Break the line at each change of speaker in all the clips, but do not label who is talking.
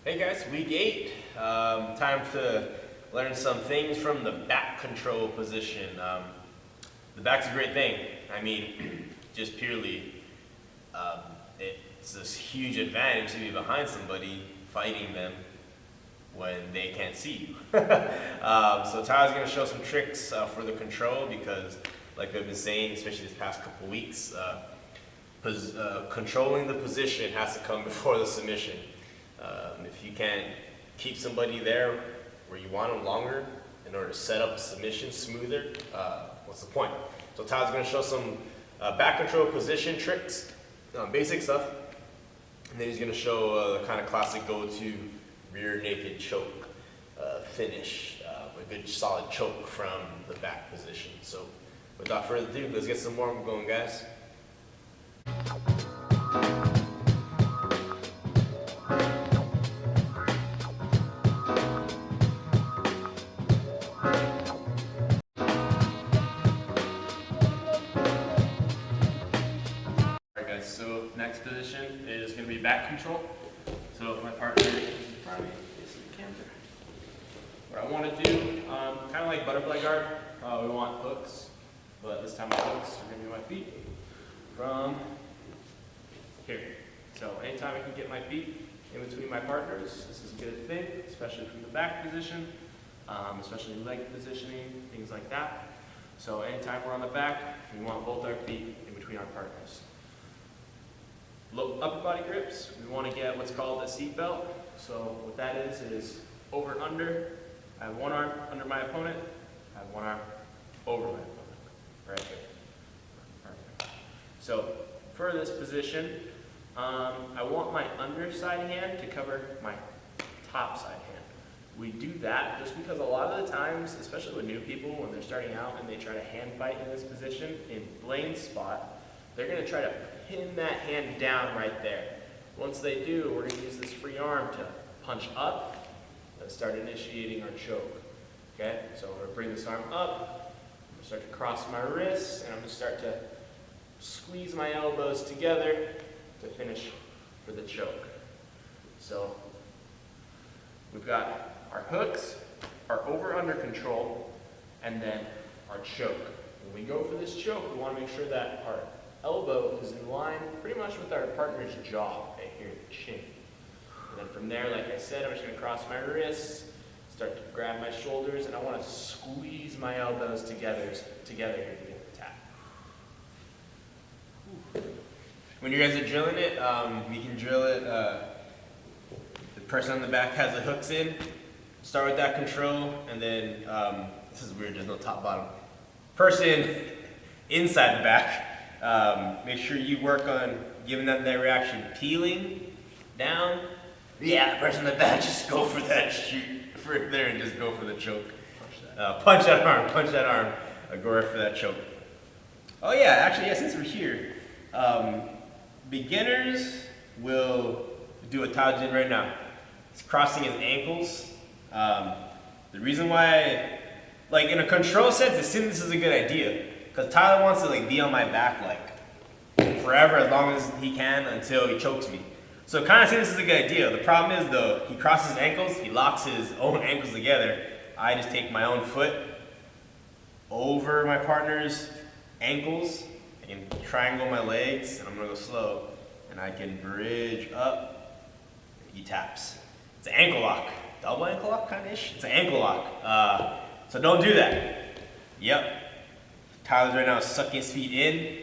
Hey guys, week 8. Time to learn some things from the back control position. The back's a great thing. I mean, just purely, it's this huge advantage to be behind somebody fighting them when they can't see you. So Tyler's going to show some tricks for the control because, like I've been saying, especially this past couple weeks, controlling the position has to come before the submission. If you can't keep somebody there where you want them longer in order to set up a submission smoother, what's the point? So Tyler's going to show some back control position tricks, basic stuff, and then he's going to show the kind of classic go-to rear naked choke finish, a good solid choke from the back position. So without further ado, let's get some more going, guys. So next position is going to be back control. So if my partner is in front of me, facing the camera. What I want to do, kind of like butterfly guard, we want hooks, but this time my hooks are going to be my feet from here. So anytime I can get my feet in between my partners, this is a good thing, especially from the back position, especially leg positioning, things like that. So anytime we're on the back, we want both our feet in between our partners. Upper body grips, we want to get what's called a seat belt. So what that is over under. I have one arm under my opponent, I have one arm over my opponent, right here. Perfect. So for this position, I want my underside hand to cover my top side hand. We do that just because a lot of the times, especially with new people, when they're starting out and they try to hand fight in this position, in Blaine's spot, they're going to try to pin that hand down right there. Once they do, we're going to use this free arm to punch up and start initiating our choke. Okay, so I'm going to bring this arm up, I'm going to start to cross my wrists, and I'm going to start to squeeze my elbows together to finish for the choke. So we've got our hooks, our over-under control, and then our choke. When we go for this choke, we want to make sure that our elbow is in line pretty much with our partner's jaw right here, the chin. And then from there, like I said, I'm just going to cross my wrists, start to grab my shoulders, and I want to squeeze my elbows together here to get the tap. When you guys are drilling it, you can drill it, the person on the back has the hooks in, start with that control, and then, this is weird, there's no top bottom. Person inside the back, make sure you work on giving them that reaction, peeling down. Yeah, the person in the back, just go for that shoot for there and just go for the choke. Punch that arm, go right for that choke. Oh yeah, actually, yeah, since we're here, beginners will do what Tyler did right now. He's crossing his ankles. The reason why, like in a control sense, it seems this is a good idea. Because Tyler wants to like be on my back like forever, as long as he can, until he chokes me. So kind of seems this is a good idea. The problem is though, he crosses his ankles, he locks his own ankles together. I just take my own foot over my partner's ankles. I can triangle my legs, and I'm gonna go slow. And I can bridge up, he taps. It's an ankle lock. Double ankle lock kind of ish? It's an ankle lock. So don't do that. Yep. Tyler's right now sucking his feet in.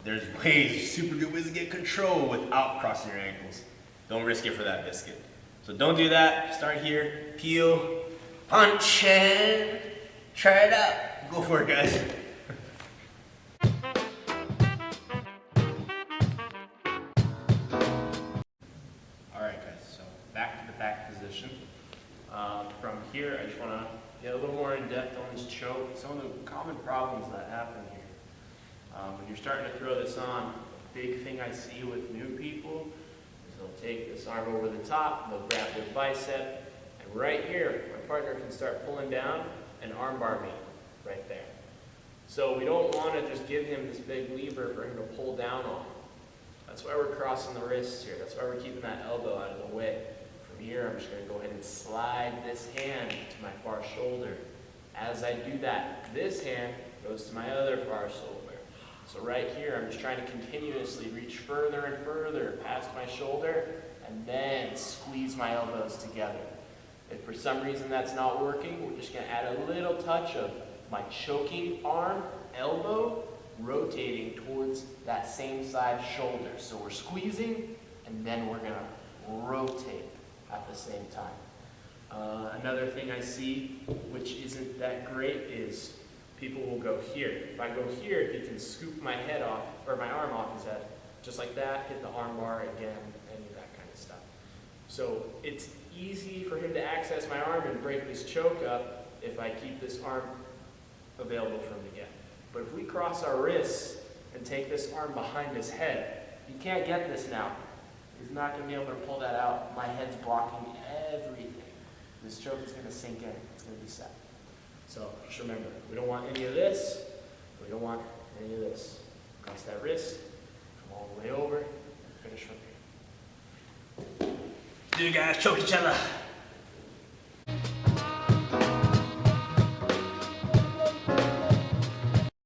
There's ways, super good ways to get control without crossing your ankles. Don't risk it for that biscuit. So don't do that. Start here, peel, punch, and try it out. Go for it, guys. All right, guys, so back to the back position. From here, I just want to get a little more in depth on this choke, some of the common problems that happen here. When you're starting to throw this on, a big thing I see with new people is they'll take this arm over the top, they'll grab their bicep, and right here, my partner can start pulling down and armbar me right there. So we don't want to just give him this big lever for him to pull down on. That's why we're crossing the wrists here. That's why we're keeping that elbow out of the way. from here, I'm just going to go ahead and slide this hand to my far shoulder. As I do that, this hand goes to my other far shoulder. So right here, I'm just trying to continuously reach further and further past my shoulder, and then squeeze my elbows together. If for some reason that's not working, we're just going to add a little touch of my choking arm, elbow, rotating towards that same side shoulder. So we're squeezing, and then we're going to rotate at the same time. Another thing I see, which isn't that great, is people will go here. If I go here, he can scoop my head off, or my arm off his head, just like that, hit the arm bar again, any of that kind of stuff. So it's easy for him to access my arm and break this choke up if I keep this arm available for him to get. But if we cross our wrists and take this arm behind his head, he can't get this now. He's not going to be able to pull that out. My head's blocking everything. This choke is going to sink in. It's going to be set. So just remember, we don't want any of this. We don't want any of this. Cross that wrist, come all the way over, and finish from here.
Do you guys choke each other?